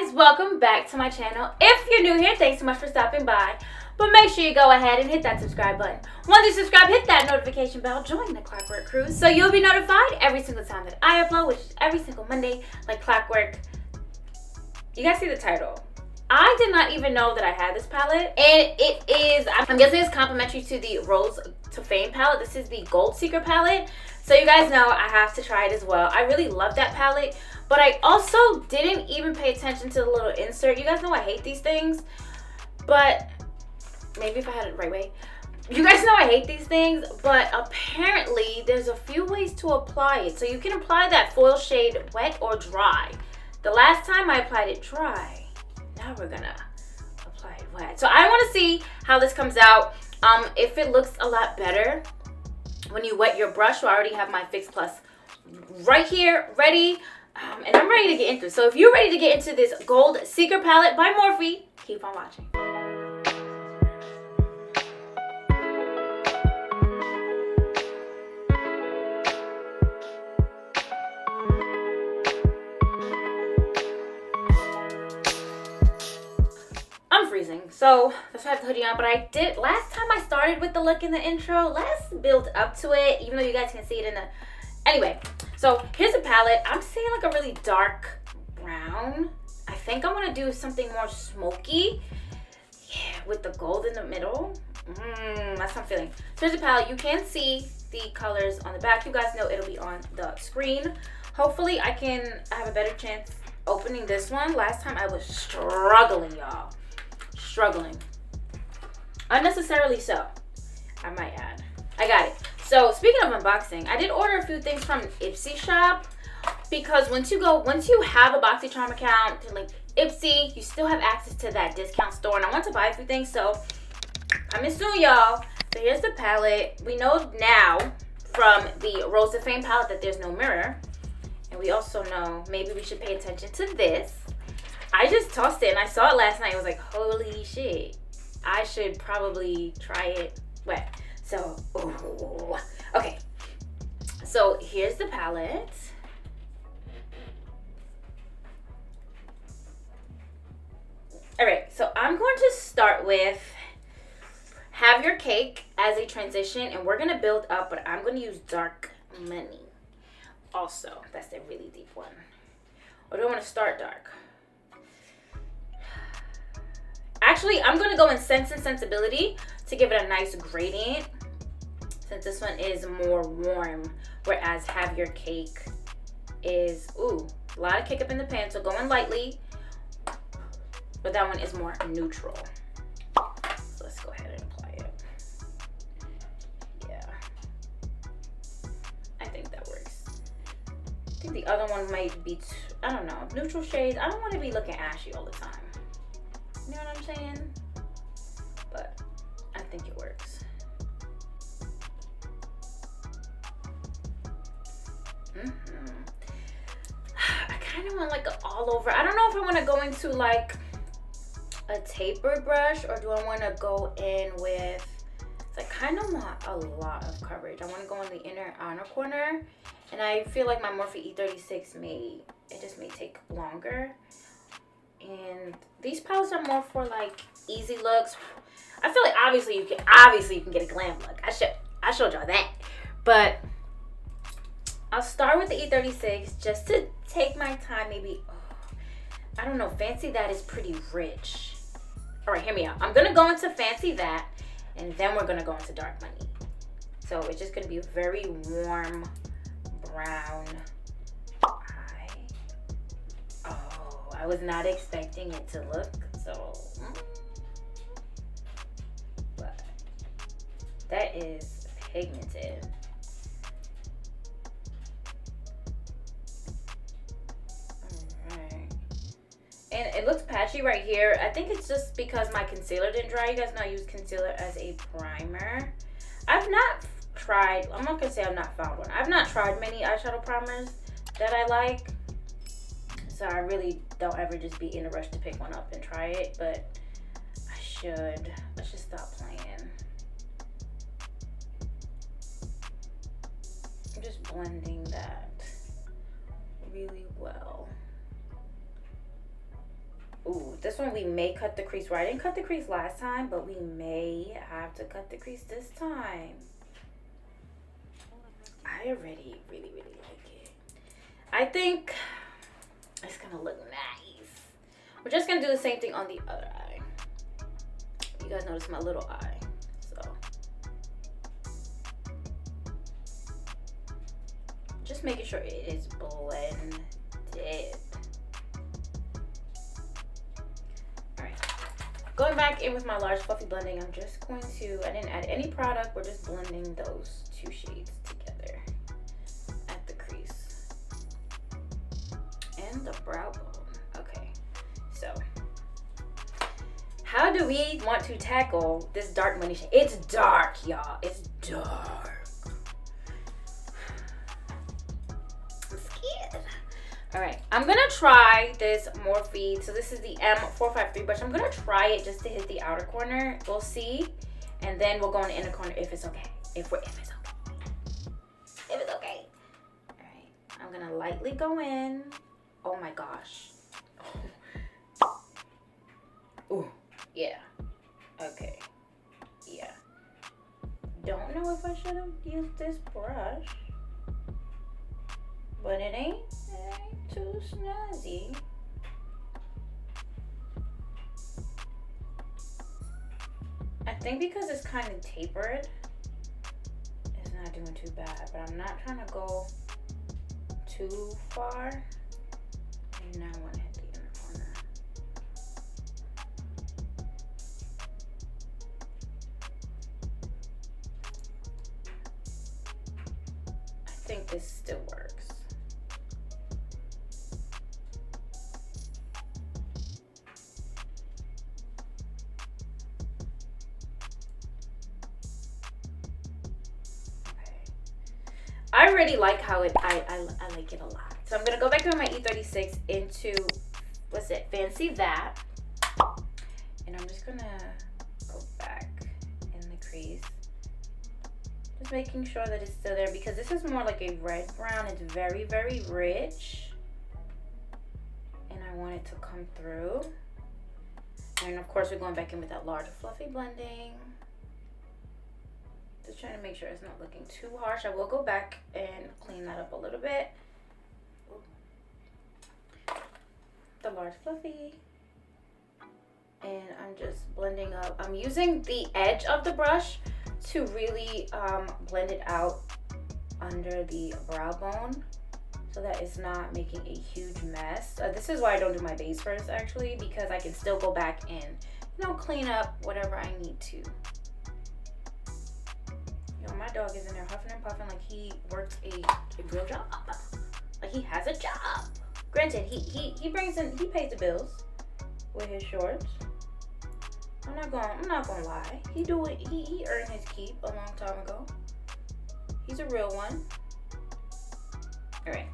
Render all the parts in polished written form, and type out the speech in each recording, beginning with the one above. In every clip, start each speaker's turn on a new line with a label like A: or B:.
A: guys, welcome back to my channel. If you're new here, thanks so much for stopping by. But make sure you go ahead and hit that subscribe button. Once you subscribe, hit that notification bell, join the Clockwork Cruise, so you'll be notified every single time that I upload, which is every single Monday, like clockwork. You guys see the title. I did not even know that I had this palette, and it is, I'm guessing it's complimentary to the Rose to Fame palette. This is the Gold Seeker palette, so you guys know I have to try it as well. I really love that palette, but I also didn't even pay attention to the little insert. You guys know I hate these things, but maybe if I had it the right way. You guys know I hate these things, but apparently there's a few ways to apply it. So you can apply that foil shade wet or dry. The last time I applied it dry. Now we're gonna apply it wet. So I want to see how this comes out. If it looks a lot better when you wet your brush. So I already have my Fix Plus right here ready, and I'm ready to get into it. So if you're ready to get into this Gold Seeker palette by Morphe, keep on watching. Freezing, so that's why I have the hoodie on. But I did last time I started with the look in the intro. Let's build up to it, even though you guys can see it in the anyway. So here's a palette. I'm seeing like a really dark brown. I think I want to do something more smoky, yeah, with the gold in the middle. That's what I'm feeling. So here's a palette. You can see the colors on the back. You guys know it'll be on the screen. Hopefully I have a better chance opening this one. Last time I was struggling, y'all. Struggling. Unnecessarily so, I might add. I got it. So speaking of unboxing, I did order a few things from Ipsy shop, because once you have a BoxyCharm account to link Ipsy, you still have access to that discount store, and I want to buy a few things, so I'm assuming y'all. So here's the palette. We know now from the Rose of Fame palette that there's no mirror, and we also know maybe we should pay attention to this. I just tossed it and I saw it last night. I was like, holy shit. I should probably try it wet. So, ooh. Okay. So here's the palette. All right, so I'm going to start with Have Your Cake as a transition, and we're gonna build up, but I'm gonna use Dark Money. Also, that's a really deep one. Or do I wanna start dark? Actually, I'm going to go in Sense and Sensibility to give it a nice gradient, since this one is more warm, whereas Have Your Cake is, ooh, a lot of kick up in the pan, so going lightly, but that one is more neutral. So let's go ahead and apply it. Yeah. I think that works. I think the other one might be, I don't know, neutral shades. I don't want to be looking ashy all the time. You know what I'm saying? But I think it works. I kind of want like an all over. I don't know if I want to go into like a tapered brush, or do I want to go in with, I kind of want a lot of coverage. I want to go in the outer corner, and I feel like my Morphe E36 may take longer. And these palettes are more for like easy looks. I feel like obviously you can get a glam look. I showed y'all that. But I'll start with the E36 just to take my time. Maybe, I don't know, Fancy That is pretty rich. All right, hear me out. I'm gonna go into Fancy That, and then we're gonna go into Dark Money. So it's just gonna be a very warm brown. I was not expecting it to look so, but that is pigmented. Alright. And it looks patchy right here. I think it's just because my concealer didn't dry. You guys know I use concealer as a primer. I'm not gonna say I've not found one. I've not tried many eyeshadow primers that I like. So I really don't ever just be in a rush to pick one up and try it, but I should. Let's just stop playing. I'm just blending that really well. Ooh, this one we may cut the crease. Right, I didn't cut the crease last time, but we may have to cut the crease this time. I already really like it. I think it's gonna look nice. We're just gonna do the same thing on the other eye. You guys notice my little eye, so just making sure it is blended. Alright, going back in with my large fluffy blending, I'm just going to, I didn't add any product, we're just blending those two shades together at the crease and the brow bone. Okay, so how do we want to tackle this dark money shade? It's dark, y'all. It's dark. I'm scared. All right, I'm gonna try this Morphe. So this is the M453 brush. I'm gonna try it just to hit the outer corner. We'll see, and then we'll go in the inner corner if it's okay. If it's okay. All right, I'm gonna lightly go in. Oh my gosh. Ooh. Yeah. Okay. Yeah. Don't know if I should have used this brush, but it ain't too snazzy. I think because it's kind of tapered, it's not doing too bad, but I'm not trying to go too far. And now I want to hit the inner corner. I think this still works. Okay. I really like how it, I like it a lot. So I'm gonna go back to my E36 into, what's it, Fancy That. And I'm just gonna go back in the crease. Just making sure that it's still there because this is more like a red brown. It's very, very rich. And I want it to come through. And of course we're going back in with that large fluffy blending. Just trying to make sure it's not looking too harsh. I will go back and clean that up a little bit. The large fluffy. And I'm just blending up. I'm using the edge of the brush to really blend it out under the brow bone so that it's not making a huge mess. This is why I don't do my base first actually, because I can still go back and, you know, clean up whatever I need to. You know, my dog is in there huffing and puffing like he works a real job. Like he has a job. Granted, he brings in, he pays the bills with his shorts. I'm not gonna lie. He earned his keep a long time ago. He's a real one. All right.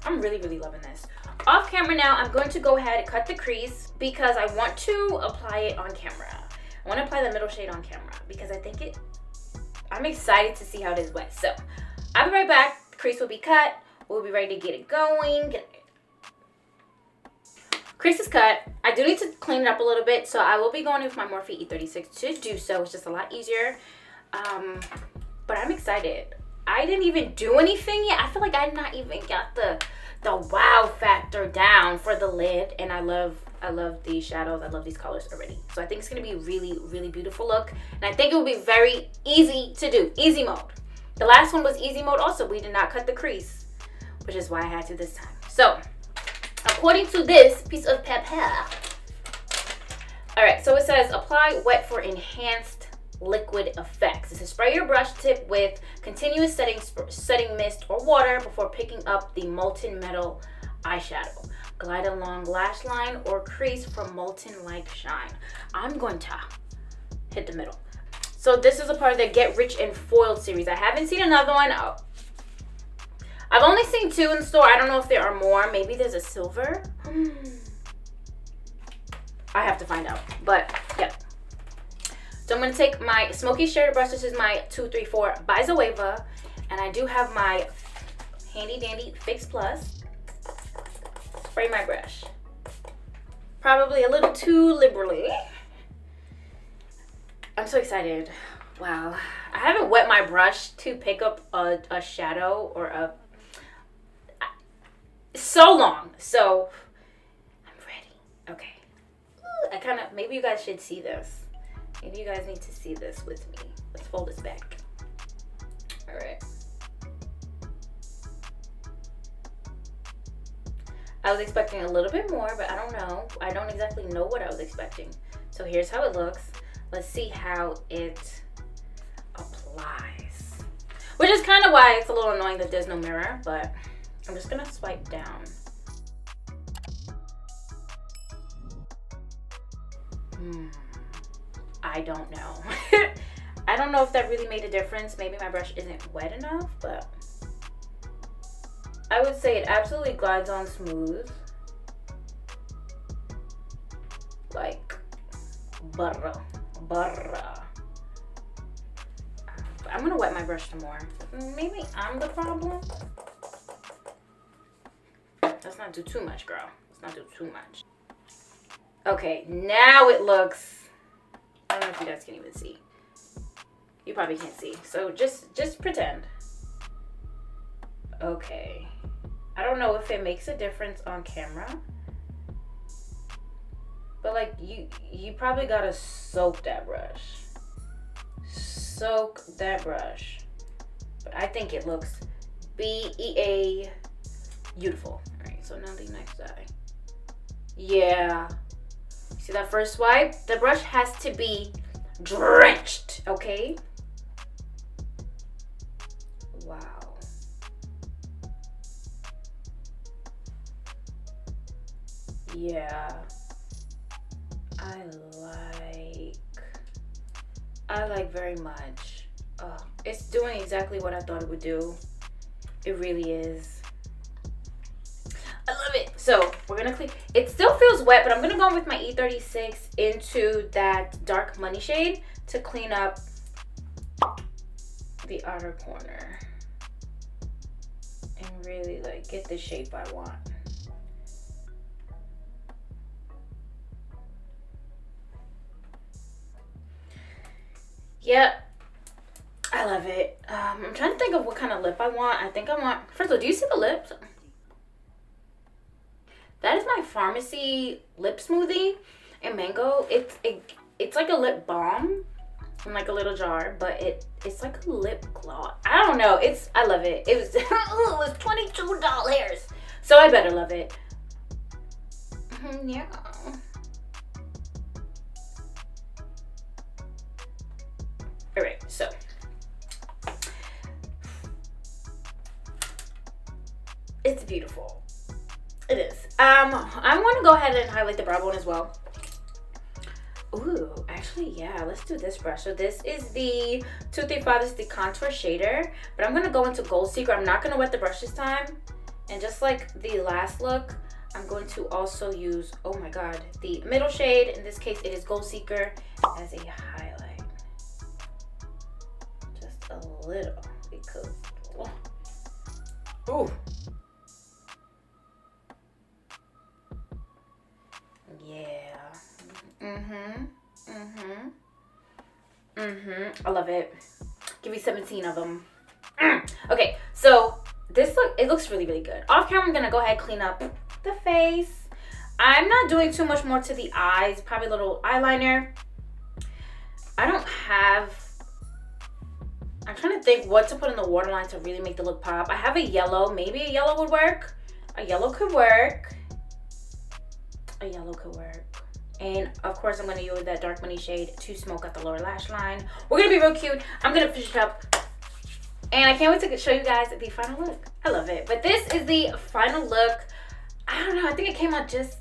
A: I'm really loving this. Off camera now, I'm going to go ahead and cut the crease because I want to apply it on camera. I want to apply the middle shade on camera because I think I'm excited to see how it is wet. So I'll be right back. The crease will be cut. We'll be ready to get it going. Crease is cut. I do need to clean it up a little bit, so I will be going with my Morphe E36 to do so. It's just a lot easier. But I'm excited. I didn't even do anything yet. I feel like I not even got the wow factor down for the lid, and I love these shadows. I love these colors already. So I think it's gonna be a really beautiful look, and I think it will be very easy to do. Easy mode. The last one was easy mode also. We did not cut the crease, which is why I had to this time. So, according to this piece of paper, all right, so it says apply wet for enhanced liquid effects. This is spray your brush tip with continuous setting mist or water before picking up the molten metal eyeshadow. Glide along lash line or crease for molten like shine. I'm going to hit the middle. So this is a part of the Get Rich and Foiled series. I haven't seen another one. I've only seen 2 in the store. I don't know if there are more. Maybe there's a silver. I have to find out. But yeah. So I'm going to take my smoky shaded brush. This is my 234 by Zoeva. And I do have my handy dandy Fix Plus. Spray my brush. probably a little too liberally. I'm so excited. Wow. I haven't wet my brush to pick up a shadow or a... so long. So, I'm ready. Okay. I kind of... maybe you guys should see this. Maybe you guys need to see this with me. Let's fold this back. All right. I was expecting a little bit more, but I don't know. I don't exactly know what I was expecting. So here's how it looks. Let's see how it applies. Which is kind of why it's a little annoying that there's no mirror, but I'm just gonna swipe down. I don't know. I don't know if that really made a difference. Maybe my brush isn't wet enough, but I would say it absolutely glides on smooth. Like butter. I'm gonna wet my brush some more. Maybe I'm the problem. Let's not do too much, girl. Let's not do too much. Okay, now it looks... I don't know if you guys can even see. You probably can't see. So just pretend. Okay. I don't know if it makes a difference on camera. But like you probably gotta soak that brush. Soak that brush. But I think it looks B-E-A beautiful. Alright, so now the next eye. Yeah. See that first swipe? The brush has to be drenched, okay? Wow. Yeah. I like very much. It's doing exactly what I thought it would do. It really is. I love it. So we're gonna clean. It still feels wet, but I'm gonna go with my E36 into that dark money shade to clean up the outer corner and really like get the shape I want. Yep, I love it. I'm trying to think of what kind of lip I want. I think I want, first of all, do you see the lips? That is my Pharmacy lip smoothie in mango. It's like a lip balm in like a little jar, but it's like a lip gloss. I don't know. I love it. It was it was $22. So I better love it. Yeah. All right, so it's beautiful. It is. I want to go ahead and highlight the brow bone as well. Ooh, actually, yeah, let's do this brush. So this is the 235. This is the contour shader, but I'm gonna go into Gold Secret. I'm not gonna wet the brush this time, and just like the last look, I'm going to also use, oh my god, the middle shade. In this case, it is Gold Seeker as a highlight. Just a little, because, ooh. Yeah. I love it. Give me 17 of them. Okay, so this it looks really, really good. Off camera, I'm gonna go ahead and clean up the face. I'm not doing too much more to the eyes. Probably a little eyeliner. I'm trying to think what to put in the waterline to really make the look pop. I have a yellow. Maybe a yellow would work. A yellow could work. A yellow could work. And of course, I'm going to use that dark money shade to smoke out the lower lash line. We're going to be real cute. I'm going to finish it up. And I can't wait to show you guys the final look. I love it. But this is the final look. I don't know. I think it came out just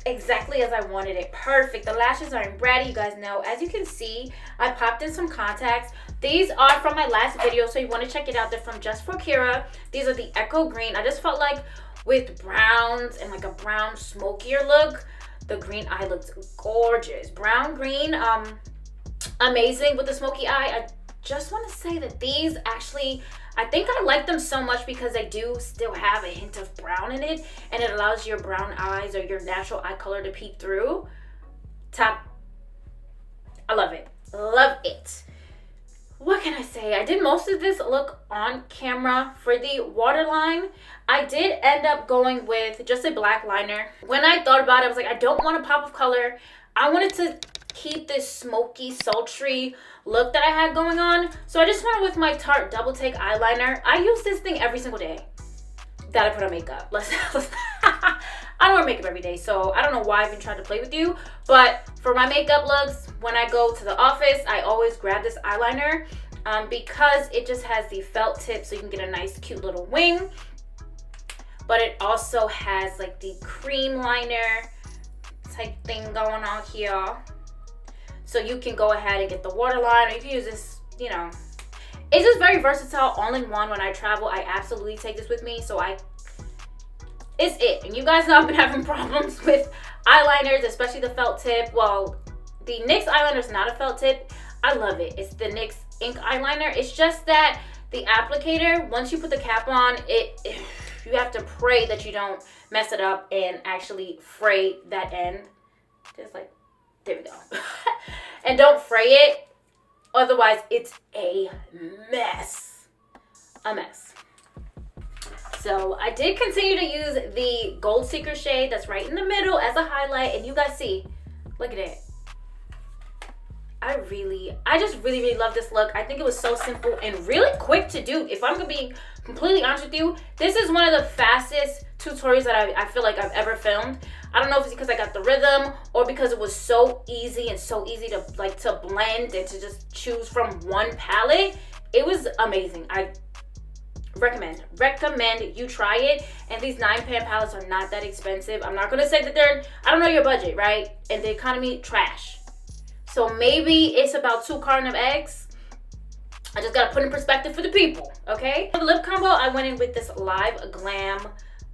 A: exactly as I wanted it. Perfect. The lashes are in bratty, you guys know. As you can see, I popped in some contacts. These are from my last video, so you want to check it out. They're from Just for Kira. These are the Echo Green. I just felt like with browns and like a brown smokier look, the green eye looks gorgeous. Brown green, amazing with the smoky eye. I just want to say that these actually I think I like them so much because they do still have a hint of brown in it, and it allows your brown eyes or your natural eye color to peek through. Top. I love it. Love it. What can I say? I did most of this look on camera. For the waterline, I did end up going with just a black liner. When I thought about it, I was like, I don't want a pop of color. I wanted to keep this smoky, sultry look that I had going on. So I just went with my Tarte Double Take eyeliner. I use this thing every single day that I put on makeup. I don't wear makeup every day, so I don't know why I've been trying to play with you. But for my makeup looks, when I go to the office, I always grab this eyeliner because it just has the felt tip, so you can get a nice, cute little wing. But it also has like the cream liner type thing going on here. So you can go ahead and get the waterline, or you can use this, you know. It's just very versatile, all in one. When I travel, I absolutely take this with me, so it's it. And you guys know I've been having problems with eyeliners, especially the felt tip. Well, the NYX eyeliner is not a felt tip. I love it. It's the NYX ink eyeliner. It's just that the applicator, once you put the cap on, you have to pray that you don't mess it up and actually fray that end. Just like, there we go. And don't fray it, otherwise it's a mess. A mess. So I did continue to use the Gold Seeker shade that's right in the middle as a highlight, and you guys see, look at it. I just really love this look. I think it was so simple and really quick to do. If I'm gonna be completely honest with you, this is one of the fastest tutorials that I feel like I've ever filmed. I don't know if it's because I got the rhythm or because it was so easy and so easy to blend and to just choose from one palette. It was amazing. I recommend you try it. And these 9-pan palettes are not that expensive. I'm not gonna say that I don't know your budget, right? And the economy, trash. So maybe it's about 2 cartons of eggs. I just gotta put in perspective for the people, okay? For the lip combo, I went in with this Live Glam,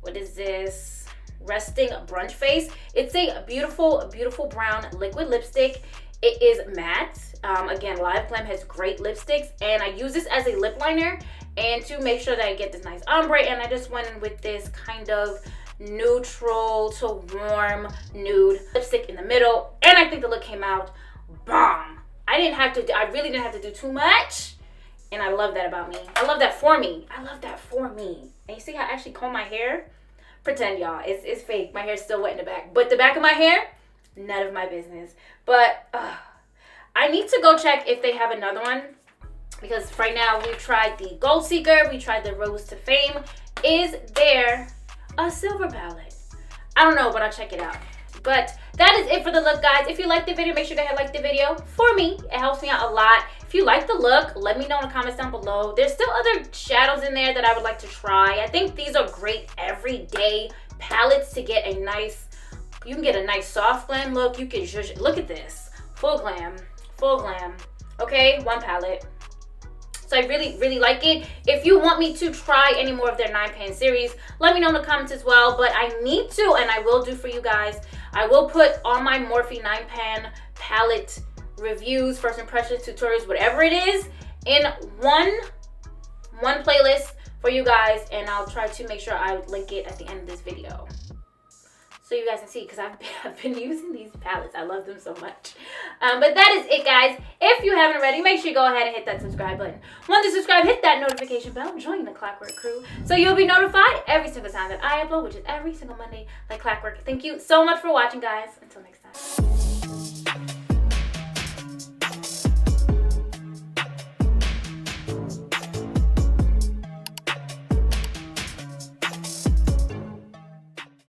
A: what is this? Resting Brunch Face. It's a beautiful brown liquid lipstick. It is matte. Again, Live Glam has great lipsticks, and I use this as a lip liner and to make sure that I get this nice ombre. And I just went in with this kind of neutral to warm nude lipstick in the middle, and I think the look came out bomb. I really didn't have to do too much, and I love that about me. I love that for me. And you see how I actually comb my hair? Pretend, y'all, it's fake. My hair's still wet in the back, but the back of my hair, none of my business. But I need to go check if they have another one, because right now we tried the Gold Seeker, we tried the Rose to Fame. Is there a silver palette? I don't know, but I'll check it out. But that is it for the look, guys. If you liked the video, make sure to like the video. For me, it helps me out a lot. If you like the look, let me know in the comments down below. There's still other shadows in there that I would like to try. I think these are great everyday palettes to get a nice, you can get a nice soft glam look. You can just, look at this, full glam, okay, one palette. So I really like it. If you want me to try any more of their 9-pan series, let me know in the comments as well. But I need to, and I will do for you guys, I will put all my Morphe 9-pan palette reviews, first impressions, tutorials, whatever it is, in one playlist for you guys, and I'll try to make sure I link it at the end of this video, so you guys can see, because I've been using these palettes. I love them so much. But that is it, guys. If you haven't already, make sure you go ahead and hit that subscribe button. Once you subscribe, hit that notification bell, join the Clockwork crew, so you'll be notified every single time that I upload, which is every single Monday, like clockwork. Thank you so much for watching, guys. Until next time.